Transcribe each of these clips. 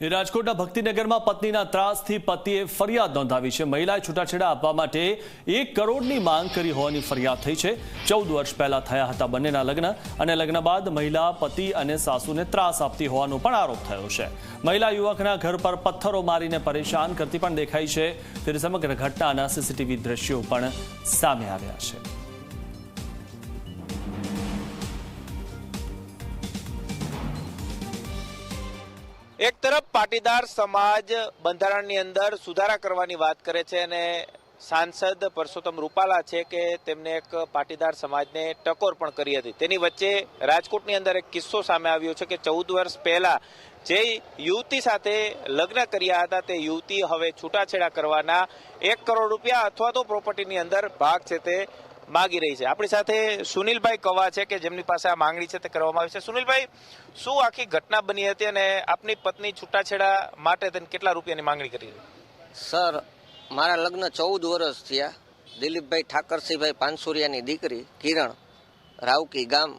રાજકોટના ભક્તિનગરમાં પત્નીના ત્રાસથી પતિએ ફરિયાદ નોંધાવી છે। મહિલાએ છૂટાછેડા આપવા માટે 1 કરોડની માંગ કરી હોવાની ફરિયાદ થઈ છે। 14 વર્ષ પહેલા થયા હતા બંનેના લગ્ન અને લગ્ન બાદ મહિલા પતિ અને સાસુને ત્રાસ આપતી હોવાનો પણ આરોપ થયો છે। મહિલા યુવકના ઘર પર પથ્થરો મારીને પરેશાન કરતી પણ દેખાઈ છે। ત્યારે સમગ્ર ઘટનાના સીસીટીવી દ્રશ્યો પણ સામે આવ્યા છે। એક તરફ પાટીદાર સમાજ બંધારણની અંદર સુધારા કરવાની વાત કરે છે અને સાંસદ પરસોત્તમ રૂપાલા છે કે તેમને એક પાટીદાર સમાજને ટકોર પણ કરી હતી। તેની વચ્ચે રાજકોટની અંદર એક કિસ્સો સામે આવ્યો છે કે 14 વર્ષ પહેલા જે યુવતી સાથે લગ્ન કર્યા હતા તે યુવતી હવે છૂટાછેડા કરવાના 1 કરોડ રૂપિયા અથવા તો પ્રોપર્ટીની અંદર ભાગ છે તે માગી રહી છે। આપણી સાથે સુનિલભાઈ કવા છે કે જેમની પાસે આ માંગણી છે તે કરવામાં આવી છે। સુનિલભાઈ, શું આખી ઘટના બની હતી અને આપની પત્ની છૂટાછેડા માટે તેને કેટલા રૂપિયાની માંગણી કરી? સર, મારા લગ્ન 14 વર્ષ થયા। દિલીપભાઈ ઠાકરસિંહભાઈ પાનસુરિયાની દીકરી કિરણ, રાવકી ગામ।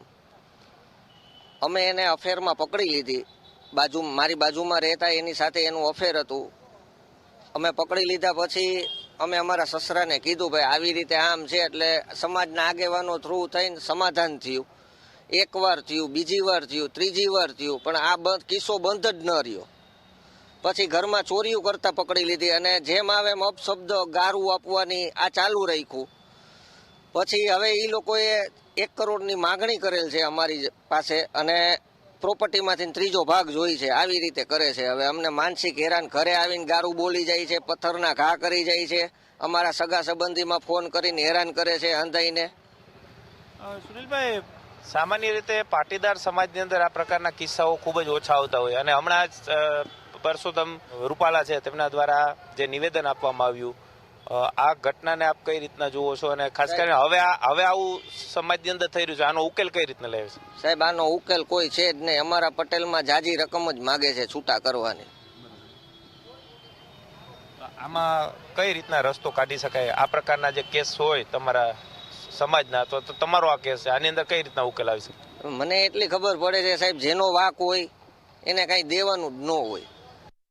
અમે એને અફેરમાં પકડી લીધી। મારી બાજુમાં રહેતા એની સાથે એનું અફેર હતું। અમે પકડી લીધા પછી અમે અમારા સસરાને કીધું ભાઈ આવી રીતે આમ છે, એટલે સમાજના આગેવાનો થ્રુ થઈને સમાધાન થયું। 1 વાર થયું, બીજી વાર થયું, ત્રીજી વાર થયું, પણ આ કિસ્સો બંધ જ ન રહ્યો। પછી ઘરમાં ચોરીઓ કરતા પકડી લીધી અને જેમ આવે એમ અપશબ્દ ગારું આપવાની આ ચાલુ રાખ્યું। પછી હવે એ લોકોએ 1 કરોડની માગણી કરેલ છે અમારી પાસે અને પ્રોપર્ટીમાંથી 3જો ભાગ જોઈ છે। આવી રીતે કરે છે। હવે અમને માનસિક હેરાન, ઘરે આવીને ગારું બોલી જાય છે, પથ્થરના ઘા કરી જાય છે, અમારા સગા સંબંધીમાં ફોન કરીને હેરાન કરે છે અંધાઈને। સુનિલભાઈ, સામાન્ય રીતે પાટીદાર સમાજની અંદર આ પ્રકારના કિસ્સાઓ ખૂબ જ ઓછા આવતા હોય અને હમણાં જ પરસોત્તમ રૂપાલા છે તેમના દ્વારા જે નિવેદન આપવામાં આવ્યું, આ ઘટનાને આપ કઈ રીતના જુઓ છો અને ખાસ કરીને હવે આવું સમાજની અંદર થઈ રહ્યું છે, આનો ઉકેલ કઈ રીતના લેવે છે? સાહેબ, આનો ઉકેલ કોઈ છે જ નહીં। અમારા પટેલમાં જાજી રકમ જ માગે છે છૂટા કરવાની। આમાં કઈ રીતના રસ્તો કાઢી શકાય? આ પ્રકારના જે કેસ હોય તમારા સમાજના, તો તમારો આ કેસ છે, આની અંદર કઈ રીતના ઉકેલ આવી શકે? મને એટલી ખબર પડે છે સાહેબ, જેનો વાક હોય એને કાંઈ દેવાનું જ ન હોય।